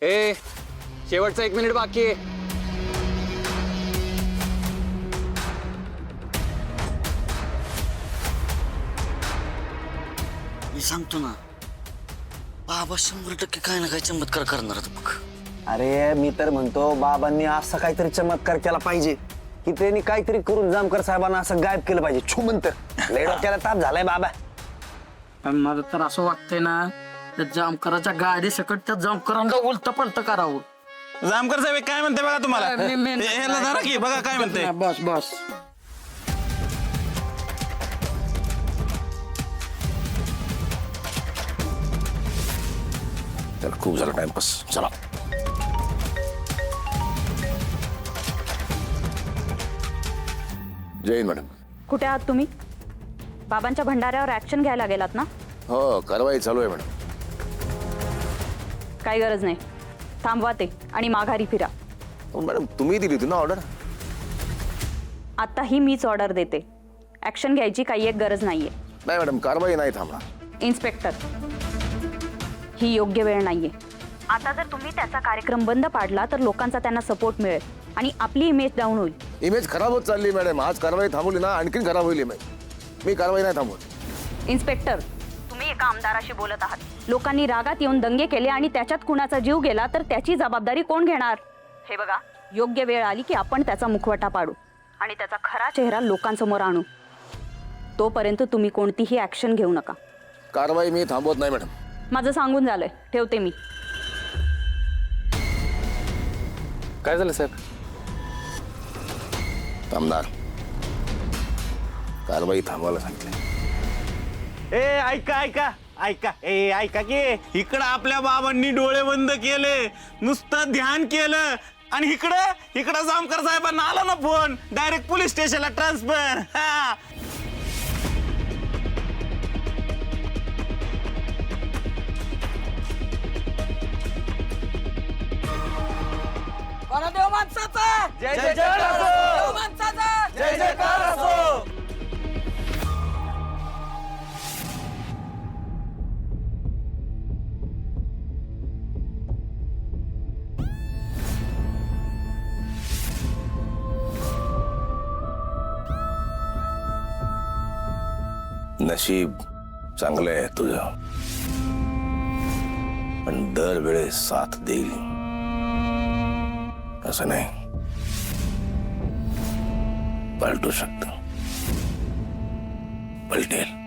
ए शेवटचा 1 मिनिट बाकी आहे. मी सांगतो ना, बाबा 100% काय ना काय चमत्कार करणार बघ. अरे मी तर म्हणतो बाबांनी असा काहीतरी चमत्कार केला पाहिजे की त्यांनी काहीतरी करून जामकर साहेबांना असं गायब केलं पाहिजे. छू म्हणतं लय डोक्याला ताप झालाय बाबा. पण मला तर असं वाटतंय ना, त्या जामकराच्या गाडी सकट त्या जामकरांना उलट पलट करावं. जामकर साहेब काय म्हणते बघा तुम्हाला. मी- याला धरा की बघा काय म्हणते. बस बस. त्याला खूप झाला टाइमपास. चला जय हिंद मॅडम. कुठे आहात तुम्ही? बाबांच्या भंडाऱ्यावर ऍक्शन घ्यायला गेलात ना? हो कारवाई चालू आहे मॅडम. काही गरज नाही, थांबवा ते आणि माघारी फिरा. मॅडम तुम्ही दिली होती ना ऑर्डर. आता ही मीच ऑर्डर देते. ऍक्शन घ्यायची काही एक गरज नाहीये. नाही मॅडम कारवाई नाही थांबणार. इन्स्पेक्टर, ही योग्य वेळ नाहीये. आता जर तुम्ही त्याचा कार्यक्रम बंद पाडला तर लोकांचा त्यांना सपोर्ट मिळेल आणि आपली इमेज डाऊन होईल. इमेज खराब होत चालली मॅडम. आज कारवाई थांबवली ना आणखीन खराब होईल इमेज. मी कारवाई नाही थांबवत. इन्स्पेक्टर, तुम्ही एका आमदाराशी बोलत आहात. लोकांनी रागात येऊन दंगे केले आणि त्याच्यात कुणाचा जीव गेला तर त्याची जबाबदारी कोण घेणार? हे बघा, योग्य वेळ आली की आपण त्याचा मुखवटा पाडू आणि त्याचा खरा चेहरा लोकांसमोर आणू. तोपर्यंत तुम्ही कोणतीही ऍक्शन घेऊ नका. कारवाई मी थांबवत नाही मॅडम. माझं सांगून झालंय, ठेवते मी. काय झालं साहेब? थांबणार. कारवाई थांबवायला सांगितलं. ए ऐका ऐका ऐका ए ऐका की इकडं आपल्या बाबांनी डोळे बंद केले, नुसतं ध्यान केलं आणि इकडं जामकर साहेबांना आला ना फोन, डायरेक्ट पोलीस स्टेशनला ट्रान्सफर. नशीब चांगलं आहे तुझं, पण दरवेळेस साथ देईल असं नाही. पलटू शकतं, पलटेल.